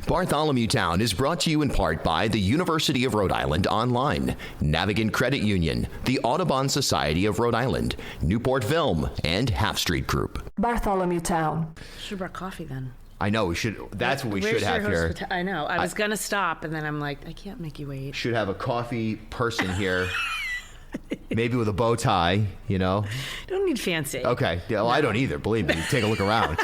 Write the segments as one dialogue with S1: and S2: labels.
S1: Bartholomew Town is brought to you in part by the University of Rhode Island Online, Navigant Credit Union, the Audubon Society of Rhode Island, Newport Film, and Half Street Group.
S2: Bartholomew Town.
S3: Should have brought coffee then.
S1: I know, we should. That's what we should have here.
S3: I know. I was going to stop, and then I'm like, I can't make you wait.
S1: Should have a coffee person here. Maybe with a bow tie, you know.
S3: Don't need fancy.
S1: Okay. Yeah, well, no. I don't either. Believe me. Take a look around.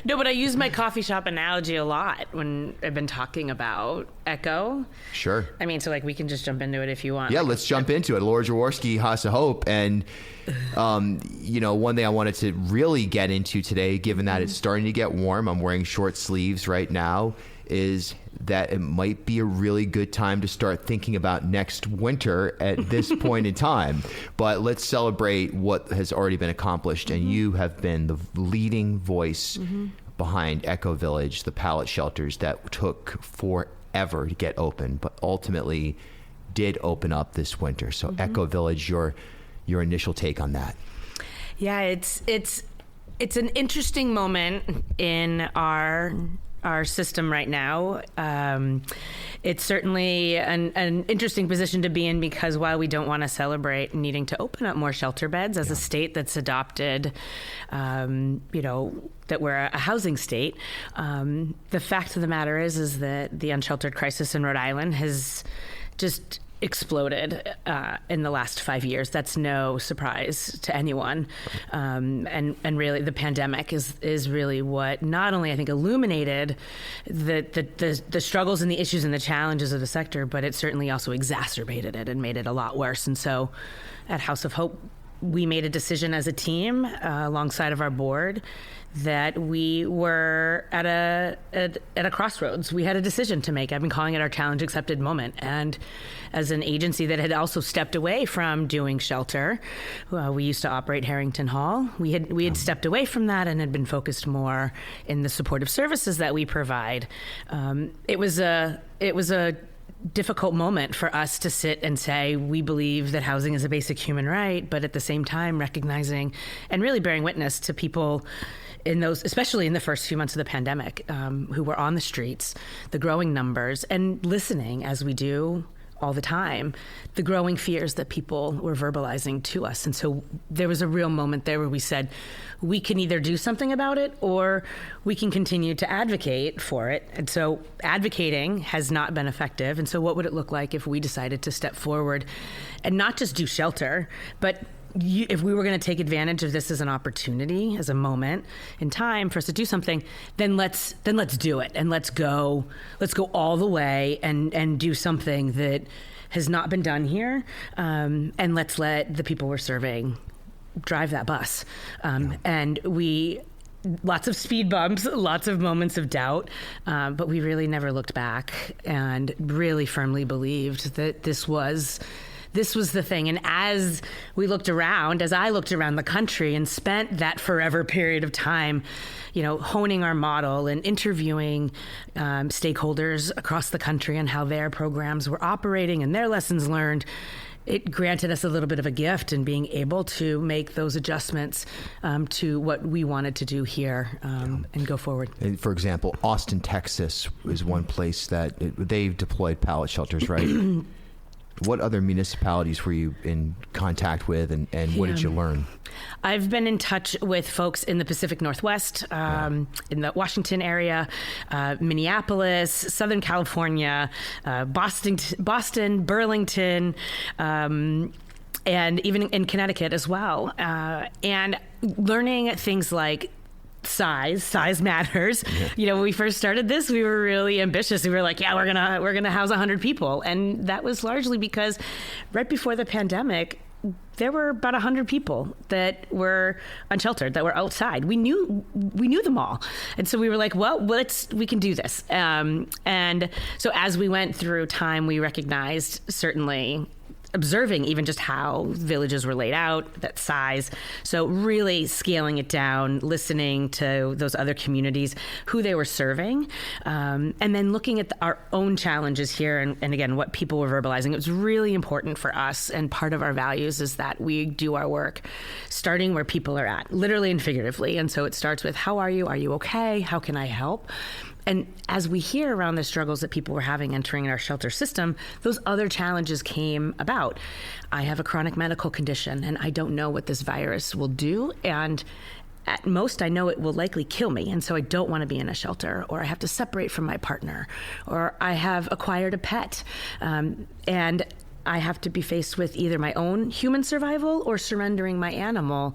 S3: No, but I use my coffee shop analogy a lot when I've been talking about Echo.
S1: Sure.
S3: I mean, so like we can just jump into it if you want.
S1: Yeah, let's jump into it. Laura Jaworski, House of Hope. And, you know, one thing I wanted to really get into today, given that it's starting to get warm, I'm wearing short sleeves right now, is that it might be a really good time to start thinking about next winter at this point in time. But let's celebrate what has already been accomplished. And you have been the leading voice behind Echo Village, the pallet shelters that took forever to get open, but ultimately did open up this winter. So Echo Village, your initial take on that.
S3: Yeah, it's an interesting moment in our system right now. It's certainly an interesting position to be in, because while we don't want to celebrate needing to open up more shelter beds as a state that's adopted, that we're a housing state, the fact of the matter is that the unsheltered crisis in Rhode Island has just exploded in the last 5 years. That's no surprise to anyone. And really the pandemic is really what not only I think illuminated the struggles and the issues and the challenges of the sector, but it certainly also exacerbated it and made it a lot worse. And so at House of Hope, we made a decision as a team alongside of our board that we were at a crossroads. We had a decision to make. I've been calling it our challenge accepted moment. And as an agency that had also stepped away from doing shelter, we used to operate Harrington Hall. We had stepped away from that and had been focused more in the supportive services that we provide. It was a difficult moment for us to sit and say we believe that housing is a basic human right, but at the same time recognizing and really bearing witness to people in those, especially in the first few months of the pandemic, who were on the streets, the growing numbers, and listening, as we do all the time, the growing fears that people were verbalizing to us. And so there was a real moment there where we said, we can either do something about it or we can continue to advocate for it. And so advocating has not been effective. And so what would it look like if we decided to step forward and not just do shelter, but if we were going to take advantage of this as an opportunity, as a moment in time for us to do something, then let's do it, and let's go all the way and do something that has not been done here, and let's let the people we're serving drive that bus. And lots of speed bumps, lots of moments of doubt, but we really never looked back and really firmly believed that this was the thing. And as I looked around the country and spent that forever period of time, honing our model and interviewing stakeholders across the country on how their programs were operating and their lessons learned, it granted us a little bit of a gift in being able to make those adjustments to what we wanted to do here and go forward.
S1: And for example, Austin, Texas is one place that they've deployed pallet shelters, right? What other municipalities were you in contact with, and what did you learn?
S3: I've been in touch with folks in the Pacific Northwest, in the Washington area, Minneapolis, Southern California, Boston, Burlington, and even in Connecticut as well. And learning things like size matters. When we first started this, we were really ambitious. We were like, we're gonna house 100 people, and that was largely because right before the pandemic, there were about 100 people that were unsheltered, that were outside. We knew them all, and so we were like, we can do this. And so as we went through time, we recognized, certainly observing even just how villages were laid out, that size. So really scaling it down, listening to those other communities, who they were serving, and then looking at our own challenges here. And again, what people were verbalizing. It was really important for us. And part of our values is that we do our work starting where people are at, literally and figuratively. And so it starts with, how are you? Are you okay? How can I help? And as we hear around the struggles that people were having entering our shelter system, those other challenges came about. I have a chronic medical condition, and I don't know what this virus will do. And at most, I know it will likely kill me, and so I don't want to be in a shelter, or I have to separate from my partner, or I have acquired a pet, and I have to be faced with either my own human survival or surrendering my animal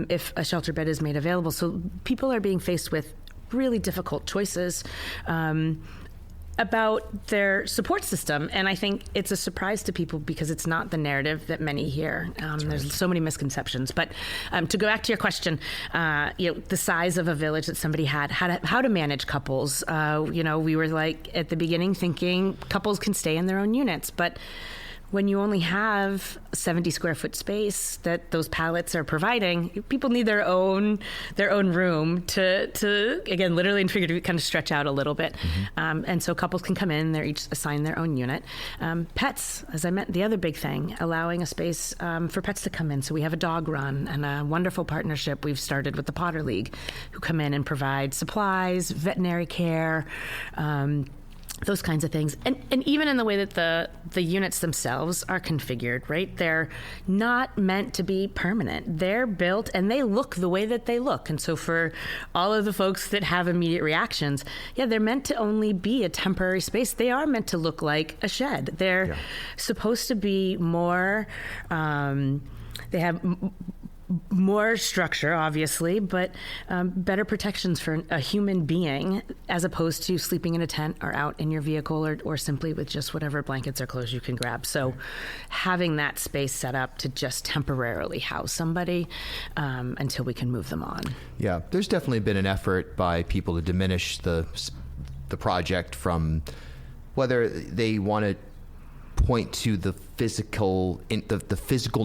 S3: if a shelter bed is made available. So people are being faced with really difficult choices about their support system. And I think it's a surprise to people because it's not the narrative that many hear. There's so many misconceptions. But to go back to your question, the size of a village that somebody had, how to manage couples. We were like at the beginning thinking couples can stay in their own units, but when you only have 70 square foot space that those pallets are providing, people need their own room to again, literally and figuratively kind of stretch out a little bit. And so couples can come in, they're each assigned their own unit. Pets, as I meant, the other big thing, allowing a space for pets to come in. So we have a dog run and a wonderful partnership we've started with the Potter League, who come in and provide supplies, veterinary care, those kinds of things. And even in the way that the units themselves are configured, right? They're not meant to be permanent. They're built and they look the way that they look. And so for all of the folks that have immediate reactions, they're meant to only be a temporary space. They are meant to look like a shed. They're supposed to be more, they have more structure, obviously, but better protections for a human being as opposed to sleeping in a tent or out in your vehicle or simply with just whatever blankets or clothes you can grab. So having that space set up to just temporarily house somebody until we can move them on.
S1: Yeah, there's definitely been an effort by people to diminish the project from whether they want to point to the physical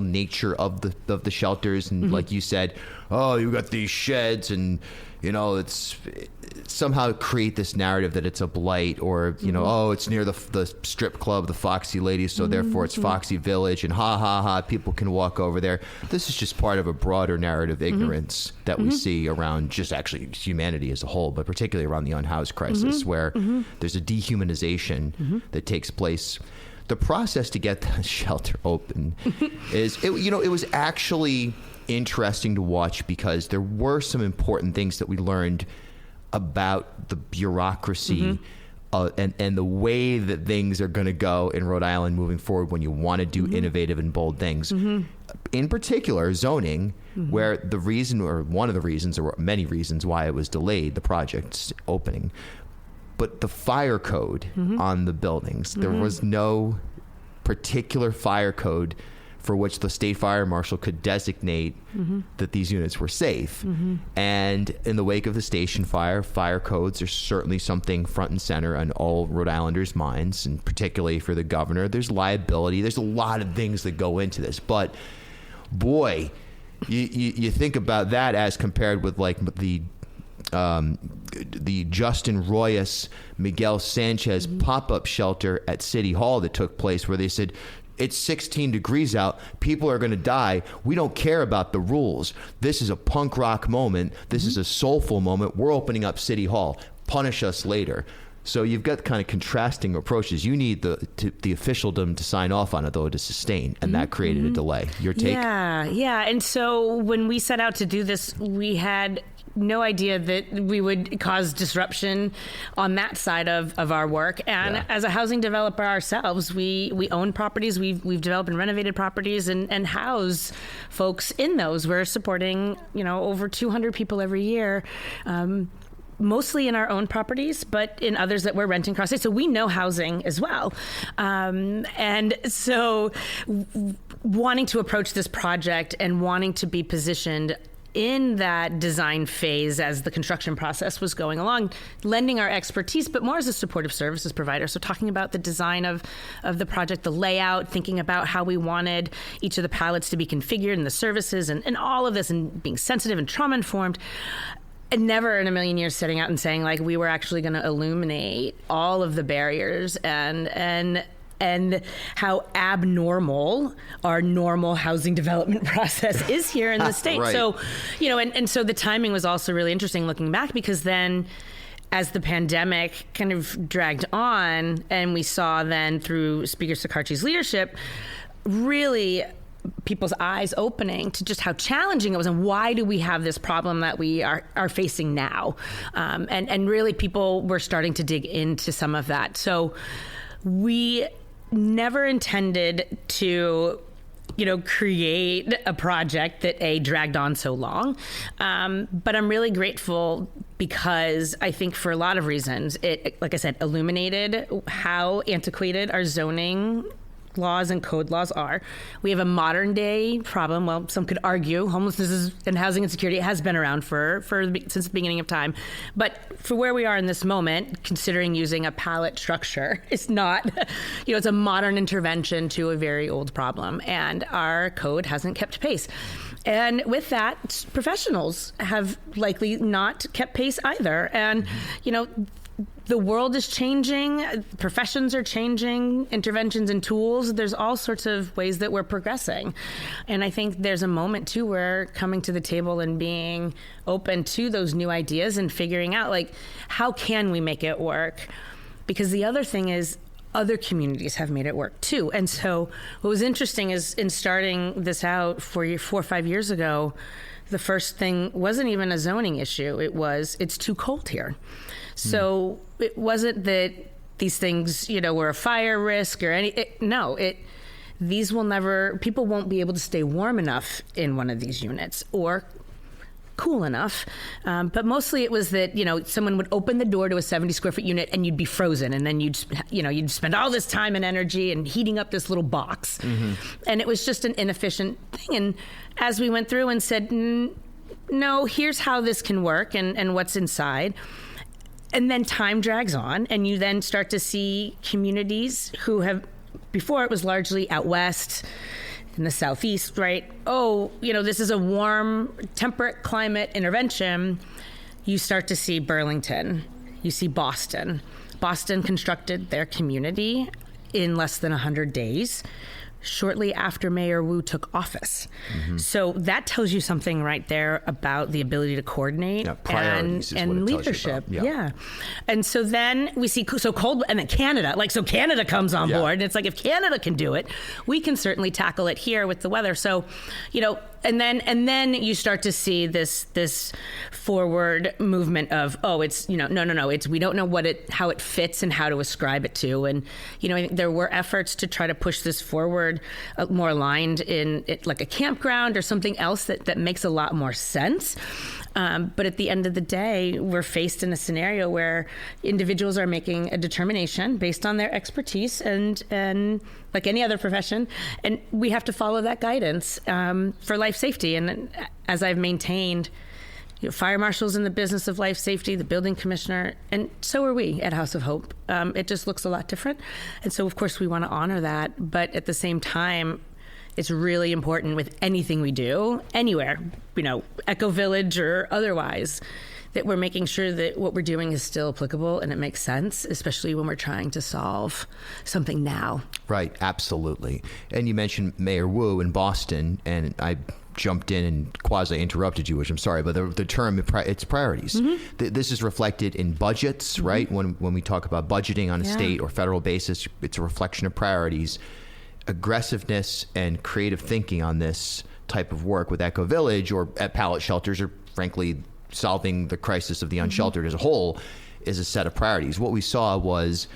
S1: nature of the shelters, and like you said, you got these sheds, and it's somehow create this narrative that it's a blight, or it's near the strip club, the Foxy Ladies, so therefore it's Foxy Village, and people can walk over there. This is just part of a broader narrative ignorance that we see around just actually humanity as a whole, but particularly around the unhoused crisis, where there's a dehumanization that takes place. The process to get the shelter open it was actually interesting to watch because there were some important things that we learned about the bureaucracy and the way that things are going to go in Rhode Island moving forward when you want to do innovative and bold things. In particular, zoning, where the reason, or one of the reasons, or many reasons why it was delayed, the project's opening, but the fire code on the buildings, there was no particular fire code for which the state fire marshal could designate that these units were safe. And in the wake of the station fire codes are certainly something front and center on all Rhode Islanders' minds, and particularly for the governor. There's liability. There's a lot of things that go into this. But boy, you think about that as compared with like the Justin Royas, Miguel Sanchez pop-up shelter at City Hall that took place, where they said, it's 16 degrees out. People are going to die. We don't care about the rules. This is a punk rock moment. This is a soulful moment. We're opening up City Hall. Punish us later. So you've got kind of contrasting approaches. You need the officialdom to sign off on it, though, to sustain, and that created a delay. Your take?
S3: Yeah. And so when we set out to do this, we had no idea that we would cause disruption on that side of our work. And as a housing developer ourselves, we own properties. We've developed and renovated properties and house folks in those. We're supporting, over 200 people every year. Mostly in our own properties, but in others that we're renting across state. So we know housing as well. And so wanting to approach this project and wanting to be positioned in that design phase as the construction process was going along, lending our expertise, but more as a supportive services provider. So talking about the design of the project, the layout, thinking about how we wanted each of the pallets to be configured and the services and all of this, and being sensitive and trauma-informed. And never in a million years setting out and saying, like, we were actually going to illuminate all of the barriers and how abnormal our normal housing development process is here in the state.
S1: Right.
S3: So, and so the timing was also really interesting looking back, because then as the pandemic kind of dragged on, and we saw then through Speaker Sakarchi's leadership, really people's eyes opening to just how challenging it was and why do we have this problem that we are facing now. And really people were starting to dig into some of that. So we never intended to create a project that dragged on so long. But I'm really grateful because I think for a lot of reasons, it, like I said, illuminated how antiquated our zoning laws and code laws are. We have a modern day problem. Well, some could argue homelessness and housing insecurity has been around since the beginning of time. But for where we are in this moment, considering using a pallet structure, it's not, it's a modern intervention to a very old problem. And our code hasn't kept pace. And with that, professionals have likely not kept pace either. And, the world is changing, professions are changing, interventions and tools. There's all sorts of ways that we're progressing. And I think there's a moment, too, where coming to the table and being open to those new ideas and figuring out, how can we make it work? Because the other thing is, other communities have made it work, too. And so what was interesting is in starting this out 4 or 5 years ago, the first thing wasn't even a zoning issue. It's too cold here. So it wasn't that these things, were a fire risk or people won't be able to stay warm enough in one of these units or cool enough. But mostly it was that, someone would open the door to a 70 square foot unit and you'd be frozen. And then you'd spend all this time and energy and heating up this little box. Mm-hmm. And it was just an inefficient thing. And as we went through and said, no, here's how this can work and what's inside. And then time drags on, and you then start to see communities who have, before it was largely out west, in the southeast, right? Oh, this is a warm, temperate climate intervention. You start to see Burlington. You see Boston. Boston constructed their community in less than 100 days, shortly after Mayor Wu took office. Mm-hmm. So that tells you something right there about the ability to coordinate and leadership. Yeah. And so then we see cold, and then Canada, Canada comes on board. And it's if Canada can do it, we can certainly tackle it here with the weather. So, and then you start to see this forward movement of, it's, no, it's, we don't know how it fits and how to ascribe it to. And, I think there were efforts to try to push this forward more aligned in like a campground or something else that makes a lot more sense. But at the end of the day, we're faced in a scenario where individuals are making a determination based on their expertise and like any other profession, and we have to follow that guidance for life safety. And as I've maintained, fire marshals in the business of life safety, the building commissioner, and so are we at House of Hope. It just looks a lot different. And so, of course, we want to honor that. But at the same time, it's really important with anything we do, anywhere, Eco Village or otherwise, that we're making sure that what we're doing is still applicable and it makes sense, especially when we're trying to solve something now. Right, absolutely. And you mentioned Mayor Wu in Boston, and I jumped in and quasi-interrupted you, which I'm sorry, but the term, it's priorities. Mm-hmm. This is reflected in budgets, mm-hmm. right? When we talk about budgeting on a state or federal basis, it's a reflection of priorities. Aggressiveness and creative thinking on this type of work with Eco Village or at pallet shelters, or frankly solving the crisis of the unsheltered as a whole, is a set of priorities. What we saw was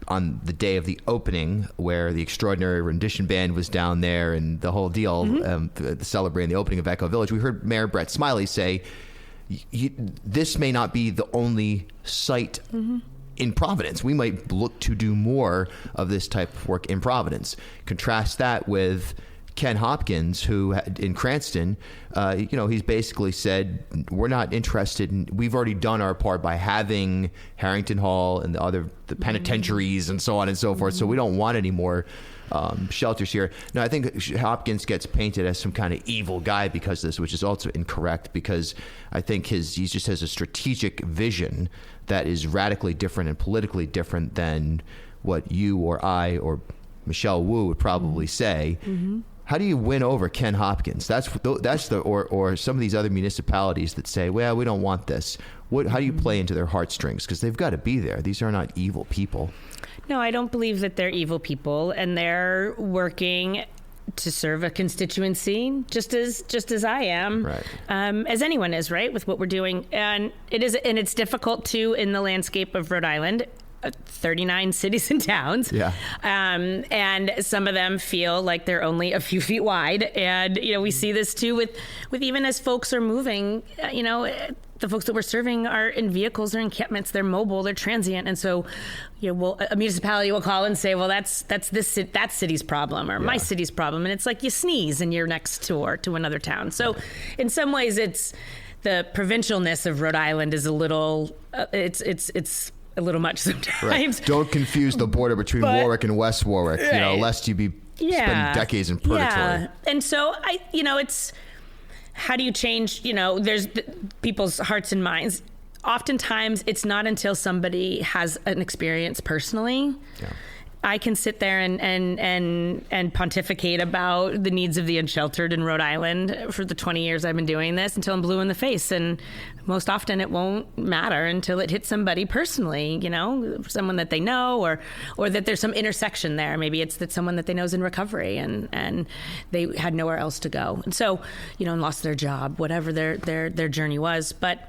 S3: on the day of the opening, where the extraordinary rendition band was down there and the whole deal, celebrating the opening of Eco Village, we heard Mayor Brett Smiley say, this may not be the only site in Providence. We might look to do more of this type of work in Providence. Contrast that with Ken Hopkins, who in Cranston, he's basically said, we're not interested we've already done our part by having Harrington Hall and the penitentiaries and so on and so forth. So we don't want any more shelters here. Now, I think Hopkins gets painted as some kind of evil guy because of this, which is also incorrect, because I think he just has a strategic vision that is radically different and politically different than what you or I or Michelle Wu would probably say. Mm-hmm.
S1: how do you win over Ken Hopkins? That's or some of these other municipalities that say, well, we don't want this. How do you play into their heartstrings? Because they've got to be there. These are not evil people.
S3: No, I don't believe that they're evil people, and they're working to serve a constituency just as I am,
S1: right.
S3: As anyone is, right, with what we're doing. And it's difficult too in the landscape of Rhode Island. 39 cities and towns. Yeah. And some of them feel like they're only a few feet wide. And, we see this too with even as folks are moving, the folks that we're serving are in vehicles, they're encampments, they're mobile, they're transient. And so, a municipality will call and say, well, that's that city's problem or my city's problem. And it's like you sneeze and you're next door to another town. So in some ways it's the provincialness of Rhode Island is a little, it's a little much sometimes.
S1: Right. Don't confuse the border between Warwick and West Warwick, lest you be spend decades in purgatory. Yeah.
S3: And so it's how do you change, there's people's hearts and minds. Oftentimes it's not until somebody has an experience personally. Yeah. I can sit there and pontificate about the needs of the unsheltered in Rhode Island for the 20 years I've been doing this until I'm blue in the face. And most often it won't matter until it hits somebody personally, someone that they know or that there's some intersection there. Maybe it's that someone that they know is in recovery and they had nowhere else to go. And so, and lost their job, whatever their journey was. But,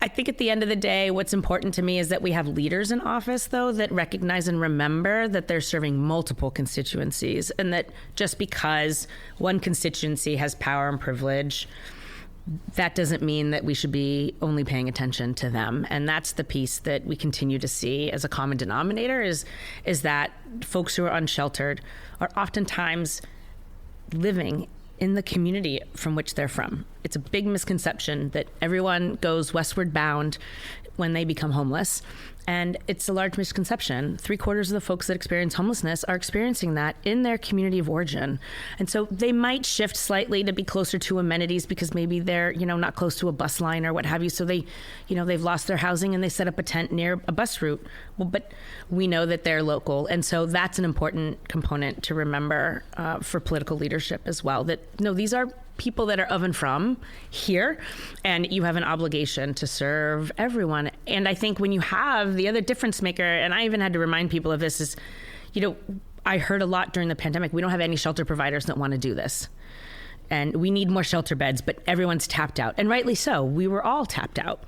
S3: I think at the end of the day, what's important to me is that we have leaders in office, though, that recognize and remember that they're serving multiple constituencies and that just because one constituency has power and privilege, that doesn't mean that we should be only paying attention to them. And that's the piece that we continue to see as a common denominator is that folks who are unsheltered are oftentimes living in the community from which they're from. It's a big misconception that everyone goes westward bound when they become homeless. And it's a large misconception. 3/4 of the folks that experience homelessness are experiencing that in their community of origin. And so they might shift slightly to be closer to amenities because maybe they're, not close to a bus line or what have you. So they, they've lost their housing and they set up a tent near a bus route. Well, but we know that they're local. And so that's an important component to remember for political leadership as well, that no, these are people that are of and from here, and you have an obligation to serve everyone. And I think when you have the other difference maker, and I even had to remind people of this, is, I heard a lot during the pandemic, we don't have any shelter providers that want to do this. And we need more shelter beds, but everyone's tapped out. And rightly so. We were all tapped out.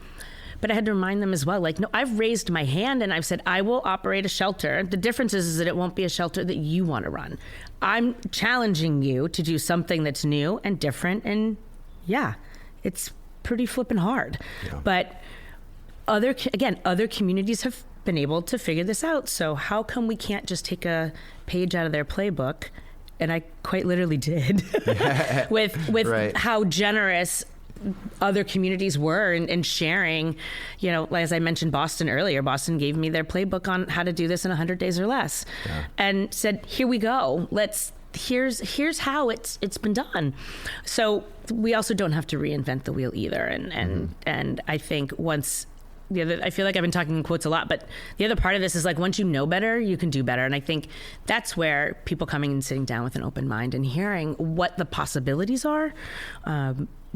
S3: But I had to remind them as well, no, I've raised my hand and I've said, I will operate a shelter. The difference is that it won't be a shelter that you want to run. I'm challenging you to do something that's new and different. And it's pretty flipping hard. Yeah. But other communities have been able to figure this out. So how come we can't just take a page out of their playbook? And I quite literally did with right. How generous other communities were in sharing, as I mentioned Boston earlier. Boston gave me their playbook on how to do this in 100 days or less, and said, here we go. Here's how it's been done. So we also don't have to reinvent the wheel either. And I think I feel like I've been talking in quotes a lot, but the other part of this is once you know better, you can do better. And I think that's where people coming and sitting down with an open mind and hearing what the possibilities are,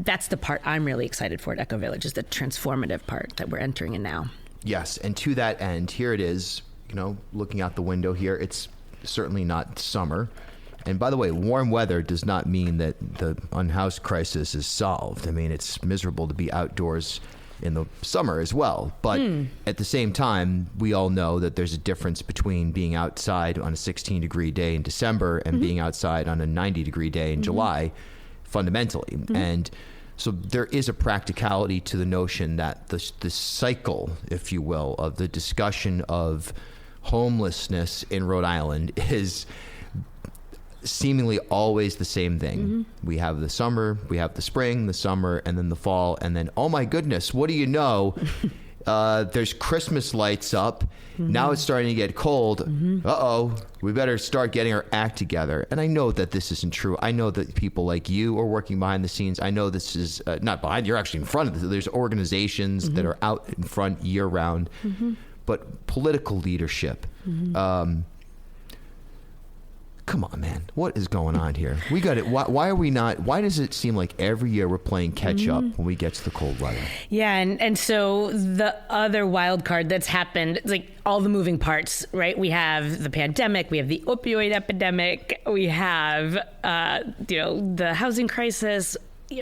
S3: that's the part I'm really excited for at Echo Village, is the transformative part that we're entering in now. Yes.
S1: And to that end, here it is, looking out the window here, it's certainly not summer. And by the way, warm weather does not mean that the unhoused crisis is solved. I mean, it's miserable to be outdoors in the summer as well. But at the same time, we all know that there's a difference between being outside on a 16-degree day in December and being outside on a 90-degree day in July, fundamentally. And so there is a practicality to the notion that the cycle, if you will, of the discussion of homelessness in Rhode Island is seemingly always the same thing. We have the summer, we have the spring, the summer, and then the fall, and then, oh my goodness, what do you know? There's Christmas lights up. Now it's starting to get cold. Uh-oh, we better start getting our act together. And I know that this isn't true. I know that people like you are working behind the scenes. I know this is not behind, you're actually in front of this. There's organizations that are out in front year round. But political leadership, come on, man, what is going on here? We got it. Why are we not? Why does it seem like every year we're playing catch up when we get to the cold weather?
S3: Yeah, and so the other wild card that's happened, it's like all the moving parts, right? We have the pandemic, we have the opioid epidemic, we have the housing crisis.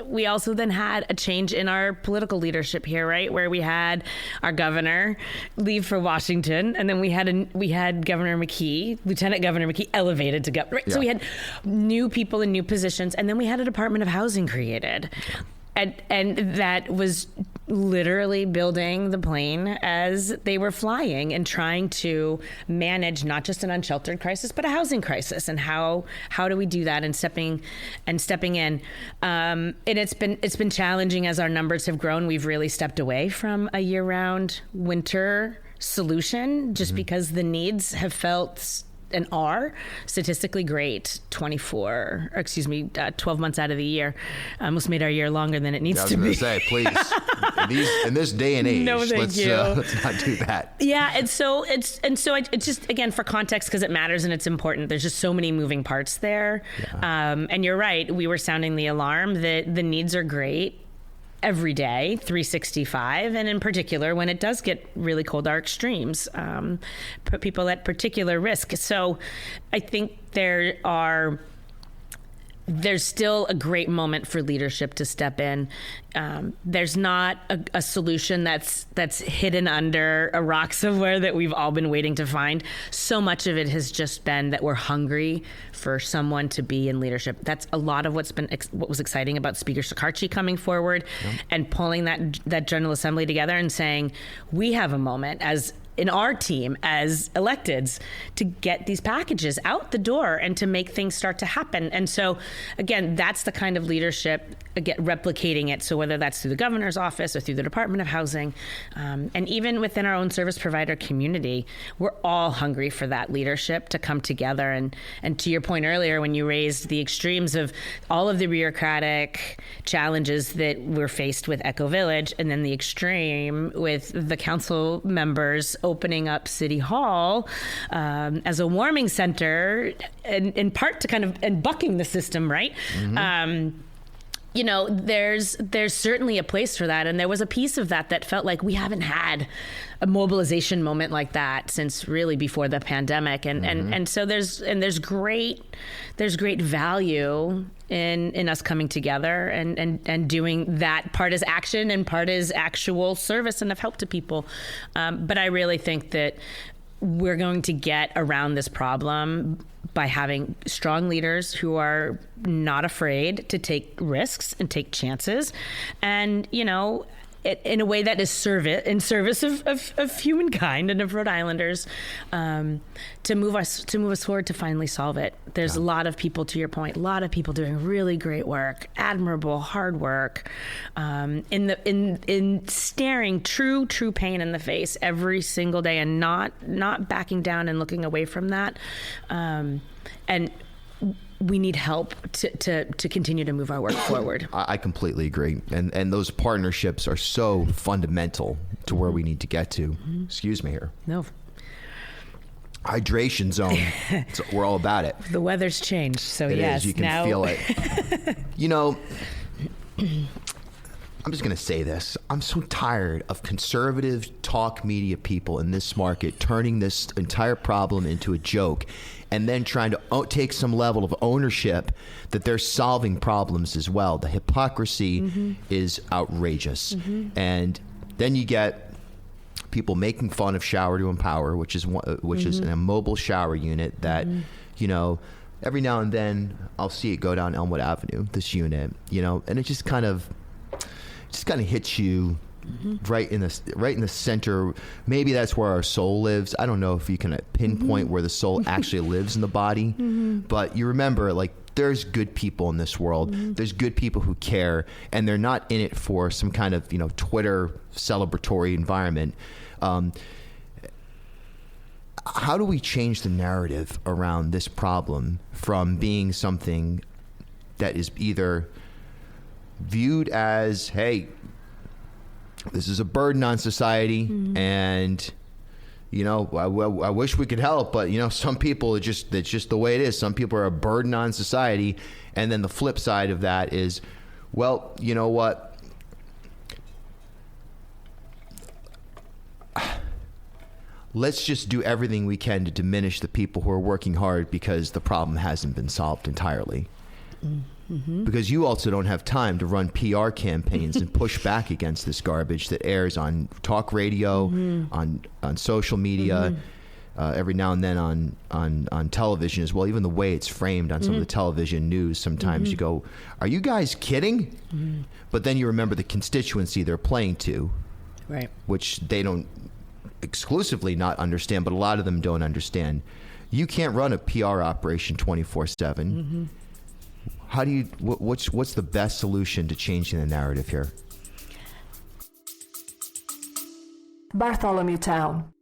S3: We also then had a change in our political leadership here, right? Where we had our governor leave for Washington, and then we had Governor McKee, Lieutenant Governor McKee, elevated to governor. Right? Yeah. So we had new people in new positions, and then we had a Department of Housing created. And that was literally building the plane as they were flying and trying to manage not just an unsheltered crisis, but a housing crisis. And how do we do that? And stepping in. And it's been challenging as our numbers have grown. We've really stepped away from a year-round winter solution just because the needs have felt and are statistically great 12 months out of the year. Almost made our year longer than it needs to be.
S1: I was going to say, please, in this day and age,
S3: no,
S1: let's not do that.
S3: Yeah, and so it's just, again, for context, because it matters and it's important, there's just so many moving parts there. Yeah. And you're right, we were sounding the alarm that the needs are great every day, 365, and in particular when it does get really cold, our extremes put people at particular risk. So I think there's still a great moment for leadership to step in. There's not a solution that's hidden under a rock somewhere that we've all been waiting to find. So much of it has just been that we're hungry for someone to be in leadership. That's a lot of what was exciting about Speaker Shekarchi coming forward and pulling that General Assembly together and saying, we have a moment in our team as electeds to get these packages out the door and to make things start to happen. And so, again, that's the kind of leadership, again, replicating it. So whether that's through the governor's office or through the Department of Housing, and even within our own service provider community, we're all hungry for that leadership to come together. And to your point earlier, when you raised the extremes of all of the bureaucratic challenges that we're faced with Echo Village, and then the extreme with the council members opening up City Hall as a warming center, in part to kind of and bucking the system, right? Mm-hmm. There's certainly a place for that, and there was a piece of that felt like we haven't had a mobilization moment like that since really before the pandemic, and so there's great value in us coming together and doing that. Part as action and part as actual service and of help to people. But I really think that we're going to get around this problem by having strong leaders who are not afraid to take risks and take chances, and in a way that is in service of humankind and of Rhode Islanders, to move us forward to finally solve it. There's a lot of people, to your point, a lot of people doing really great work, admirable, hard work, in staring true pain in the face every single day and not backing down and looking away from that. And we need help to continue to move our work forward.
S1: I completely agree. And those partnerships are so fundamental to where we need to get to. Mm-hmm. Excuse me here.
S3: No.
S1: Hydration zone. So we're all about it.
S3: The weather's changed, so
S1: it
S3: yes.
S1: Is. You can feel it. I'm just going to say this. I'm so tired of conservative talk media people in this market turning this entire problem into a joke and then trying to take some level of ownership that they're solving problems as well. The hypocrisy is outrageous. Mm-hmm. And then you get people making fun of Shower to Empower, which is a mobile shower unit that, every now and then I'll see it go down Elmwood Avenue, this unit, and it just kind of hits you right in the center. Maybe that's where our soul lives. I don't know if you can pinpoint where the soul actually lives in the body, but you remember, there's good people in this world. There's good people who care, and they're not in it for some kind of Twitter celebratory environment. How do we change the narrative around this problem from being something that is either viewed as, hey, this is a burden on society, and I wish we could help, but some people it's just the way it is. Some people are a burden on society. And then the flip side of that is, well, you know what? Let's just do everything we can to diminish the people who are working hard because the problem hasn't been solved entirely. Mm-hmm. Because you also don't have time to run PR campaigns and push back against this garbage that airs on talk radio, on social media, every now and then on television as well. Even the way it's framed on some of the television news, sometimes you go, are you guys kidding? But then you remember the constituency they're playing to,
S3: right? Which
S1: they don't exclusively not understand, but a lot of them don't understand. You can't run a PR operation 24/7. How do you? What's the best solution to changing the narrative here?
S2: Bartholomew Town.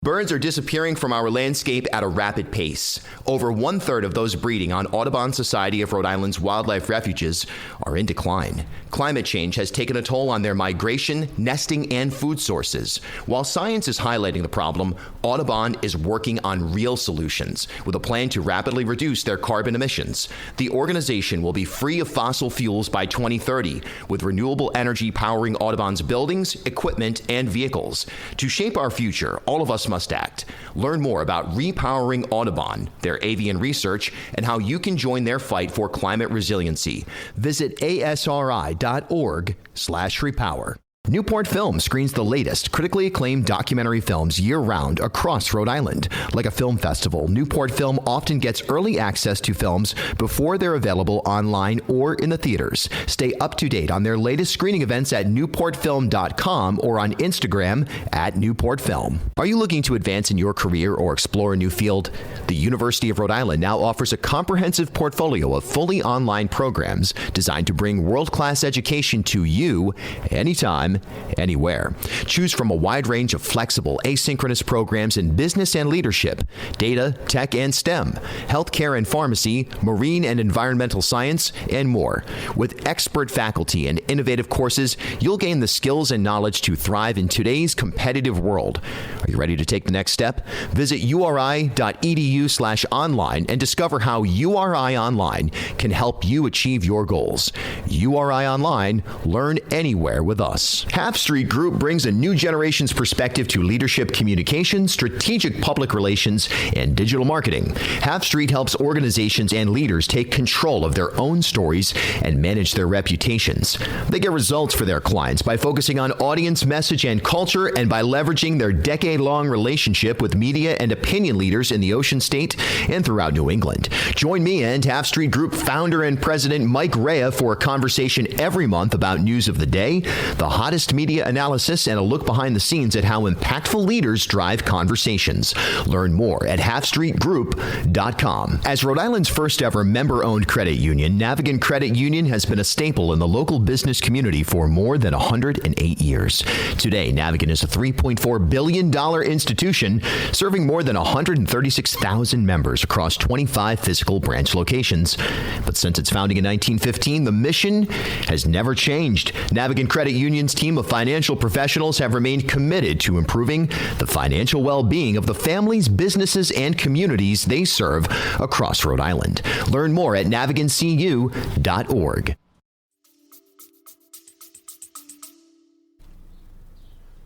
S1: Birds are disappearing from our landscape at a rapid pace. Over 1/3 of those breeding on Audubon Society of Rhode Island's wildlife refuges are in decline. Climate change has taken a toll on their migration, nesting, and food sources. While science is highlighting the problem, Audubon is working on real solutions with a plan to rapidly reduce their carbon emissions. The organization will be free of fossil fuels by 2030, with renewable energy powering Audubon's buildings, equipment, and vehicles. To shape our future, all of us must act. Learn more about repowering Audubon, their avian research, and how you can join their fight for climate resiliency. Visit asri.org/repower. Newport Film screens the latest critically acclaimed documentary films year-round across Rhode Island. Like a film festival, Newport Film often gets early access to films before they're available online or in the theaters. Stay up to date on their latest screening events at newportfilm.com or on Instagram @NewportFilm. Are you looking to advance in your career or explore a new field? The University of Rhode Island now offers a comprehensive portfolio of fully online programs designed to bring world-class education to you anytime, anywhere. Choose from a wide range of flexible, asynchronous programs in business and leadership, data, tech, and STEM, healthcare and pharmacy, marine and environmental science, and more. With expert faculty and innovative courses, you'll gain the skills and knowledge to thrive in today's competitive world. Are you ready to take the next step? Visit uri.edu/online and discover how URI Online can help you achieve your goals. URI Online, learn anywhere with us. Half Street Group brings a new generation's perspective to leadership communication, strategic public relations, and digital marketing. Half Street helps organizations and leaders take control of their own stories and manage their reputations. They get results for their clients by focusing on audience, message, and culture, and by leveraging their decade-long relationship with media and opinion leaders in the Ocean State and throughout New England. Join me and Half Street Group founder and president Mike Rea for a conversation every month about news of the day, the hottest media analysis, and a look behind the scenes at how impactful leaders drive conversations. Learn more at halfstreetgroup.com. As Rhode Island's first ever member-owned credit union, Navigant Credit Union has been a staple in the local business community for more than 108 years. Today, Navigant is a $3.4 billion institution serving more than 136,000 members across 25 physical branch locations. But since its founding in 1915, the mission has never changed. Navigant Credit Union's team of financial professionals have remained committed to improving the financial well-being of the families, businesses, and communities they serve across Rhode Island. Learn more at navigantcu.org.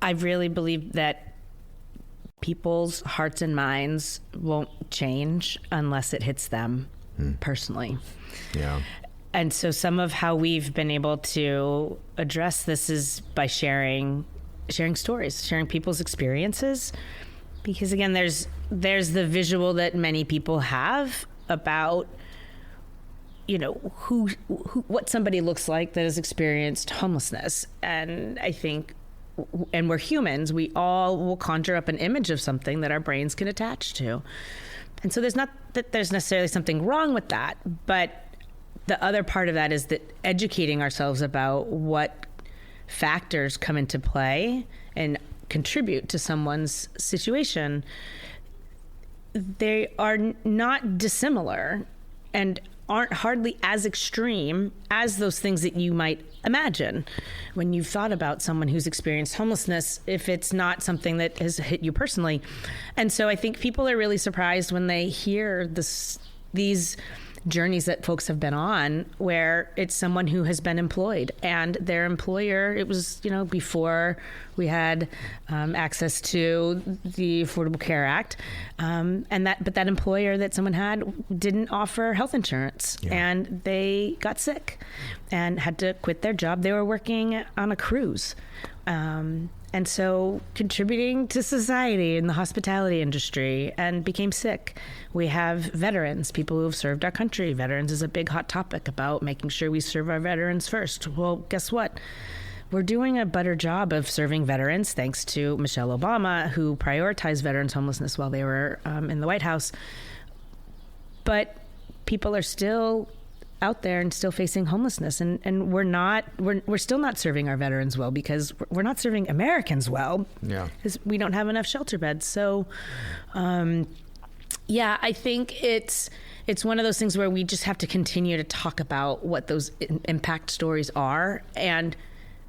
S3: I really believe that people's hearts and minds won't change unless it hits them personally.
S1: Yeah.
S3: And so some of how we've been able to address this is by sharing stories, sharing people's experiences. Because again, there's the visual that many people have about, what somebody looks like that has experienced homelessness. And I think, and we're humans, we all will conjure up an image of something that our brains can attach to. And so there's not that there's necessarily something wrong with that, but the other part of that is that educating ourselves about what factors come into play and contribute to someone's situation, they are not dissimilar and aren't hardly as extreme as those things that you might imagine when you've thought about someone who's experienced homelessness, if it's not something that has hit you personally. And so I think people are really surprised when they hear these journeys that folks have been on, where it's someone who has been employed and their employer, it was, before we had access to the Affordable Care Act, but that employer that someone had didn't offer health insurance, and they got sick and had to quit their job. They were working on a cruise. And so contributing to society in the hospitality industry, and became sick. We have veterans, people who have served our country. Veterans is a big hot topic about making sure we serve our veterans first. Well, guess what? We're doing a better job of serving veterans thanks to Michelle Obama, who prioritized veterans homelessness while they were in the White House. But people are still out there and still facing homelessness, and we're still not serving our veterans well, because we're not serving Americans well, because we don't have enough shelter beds. So I think it's one of those things where we just have to continue to talk about what those impact stories are, and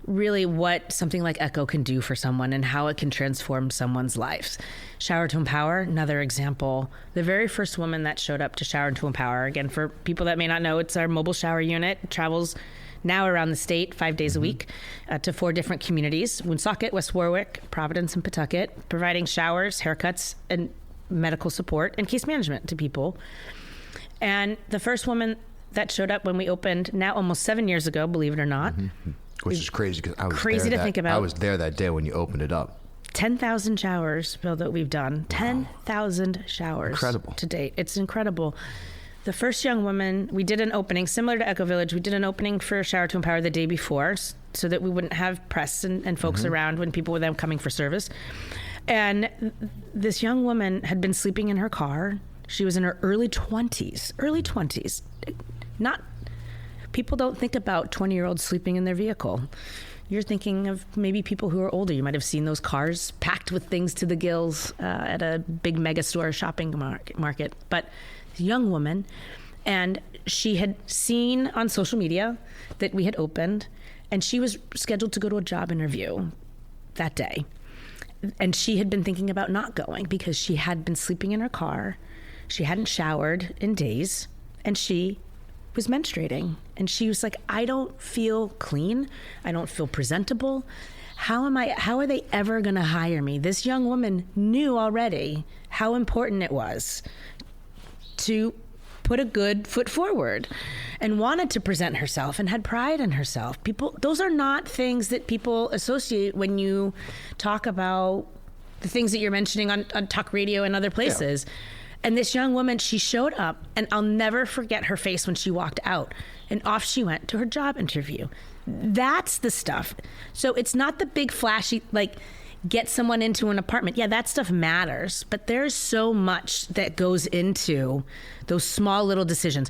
S3: really what something like Echo can do for someone and how it can transform someone's lives. Shower to Empower, another example. The very first woman that showed up to Shower to Empower, again, for people that may not know, it's our mobile shower unit. It travels now around the state 5 days a week to 4 different communities: Woonsocket, West Warwick, Providence, and Pawtucket, providing showers, haircuts, and medical support and case management to people. And the first woman that showed up when we opened, now almost 7 years ago, believe it or not.
S1: Which is crazy, because I was
S3: think about.
S1: I was there that day when you opened it up.
S3: 10,000 showers, Bill, that we've done. 10,000 showers.
S1: Incredible. To
S3: date. It's incredible. The first young woman, we did an opening similar to Echo Village. We did an opening for Shower to Empower the day before, so that we wouldn't have press and folks around when people were then coming for service. And this young woman had been sleeping in her car. She was in her early 20s. People don't think about 20-year-olds sleeping in their vehicle. You're thinking of maybe people who are older. You might have seen those cars packed with things to the gills at a big mega store shopping market. But a young woman, and she had seen on social media that we had opened, and she was scheduled to go to a job interview that day. And she had been thinking about not going because she had been sleeping in her car. She hadn't showered in days, and she was menstruating, and she was like, I don't feel clean. I don't feel presentable. How are they ever going to hire me? This young woman knew already how important it was to put a good foot forward, and wanted to present herself and had pride in herself. Those are not things that people associate when you talk about the things that you're mentioning on talk radio and other places. Yeah. And this young woman, she showed up, and I'll never forget her face when she walked out, and off she went to her job interview. That's the stuff. So it's not the big flashy, like, get someone into an apartment. Yeah, that stuff matters, but there's so much that goes into those small little decisions.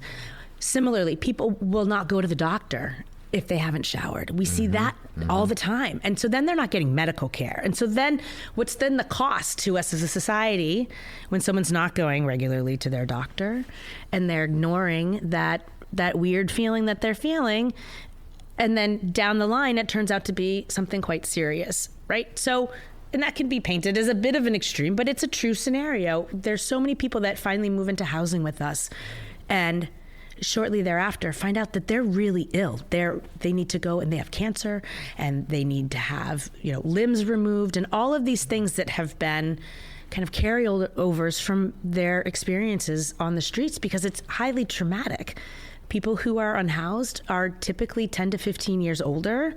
S3: Similarly, people will not go to the doctor if they haven't showered. We see that all the time. And so then they're not getting medical care. And so then what's then the cost to us as a society when someone's not going regularly to their doctor, and they're ignoring that weird feeling that they're feeling, and then down the line it turns out to be something quite serious, right? So, and that can be painted as a bit of an extreme, but it's a true scenario. There's so many people that finally move into housing with us, and shortly thereafter find out that they're really ill. They need to go, and they have cancer, and they need to have, limbs removed, and all of these things that have been kind of carryovers from their experiences on the streets, because it's highly traumatic. People who are unhoused are typically 10 to 15 years older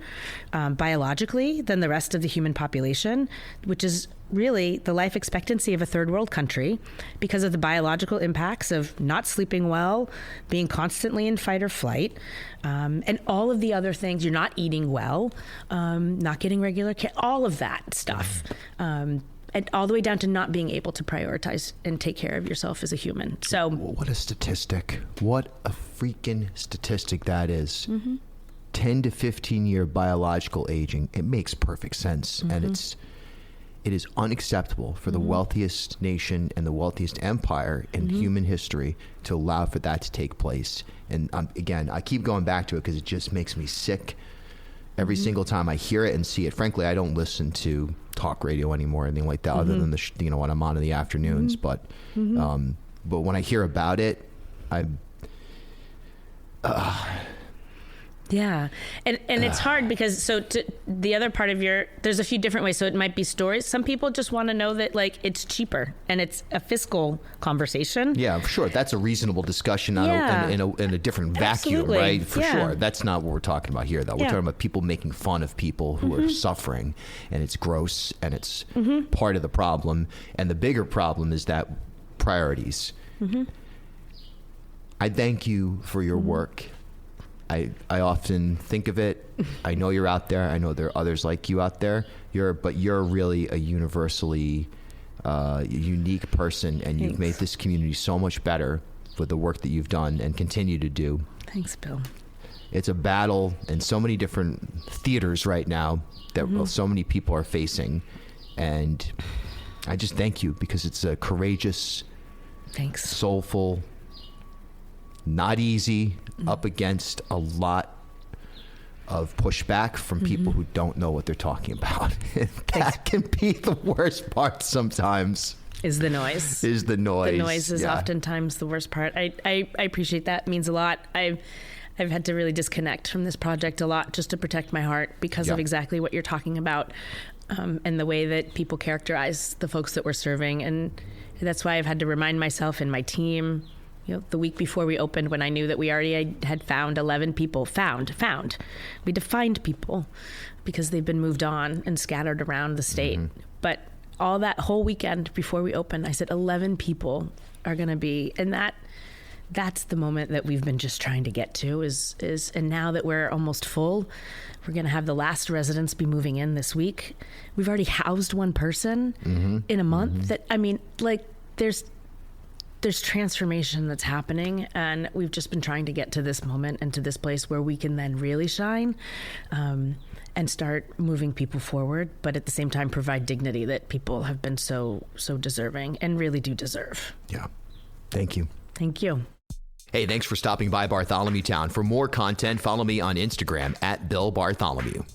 S3: biologically than the rest of the human population, which is really the life expectancy of a third world country, because of the biological impacts of not sleeping well, being constantly in fight or flight, and all of the other things. You're not eating well, not getting regular care, all of that stuff. And all the way down to not being able to prioritize and take care of yourself as a human. So,
S1: what a statistic. What a freaking statistic that is. 10 to 15 year biological aging. It makes perfect sense. And it is unacceptable for the wealthiest nation and the wealthiest empire in human history to allow for that to take place. And again, I keep going back to it because it just makes me sick every single time I hear it and see it. Frankly, I don't listen to talk radio anymore or anything like that, other than when I'm on in the afternoons. But when I hear about it,
S3: yeah. And it's hard because the other part of there's a few different ways. So it might be stories. Some people just want to know that like it's cheaper and it's a fiscal conversation.
S1: Yeah, sure. That's a reasonable discussion in a different vacuum,
S3: Absolutely.
S1: right? For sure. That's not what we're talking about here, though. We're talking about people making fun of people who are suffering, and it's gross, and it's part of the problem. And the bigger problem is that priorities. I thank you for your work. I often think of it. I know you're out there. I know there are others like you out there. But you're really a universally unique person, and you've made this community so much better with the work that you've done and continue to do.
S3: Thanks, Bill.
S1: It's a battle in so many different theaters right now that so many people are facing, and I just thank you because it's a courageous, soulful, not easy, up against a lot of pushback from people who don't know what they're talking about. That can be the worst part sometimes.
S3: Is the noise. The noise is oftentimes the worst part. I appreciate that. It means a lot. I've had to really disconnect from this project a lot just to protect my heart because of exactly what you're talking about, and the way that people characterize the folks that we're serving. And that's why I've had to remind myself and my team, the week before we opened, when I knew that we already had found 11 people, we defined people because they've been moved on and scattered around the state. But all that whole weekend before we opened, I said 11 people are going to be, and that's the moment that we've been just trying to get to is, and now that we're almost full, we're going to have the last residents be moving in this week. We've already housed one person in a month. There's transformation that's happening, and we've just been trying to get to this moment and to this place where we can then really shine, and start moving people forward, but at the same time provide dignity that people have been so deserving and really do deserve.
S1: Yeah. Thank you.
S3: Thank you.
S1: Hey, thanks for stopping by Bartholomew Town. For more content, follow me on Instagram @BillBartholomew.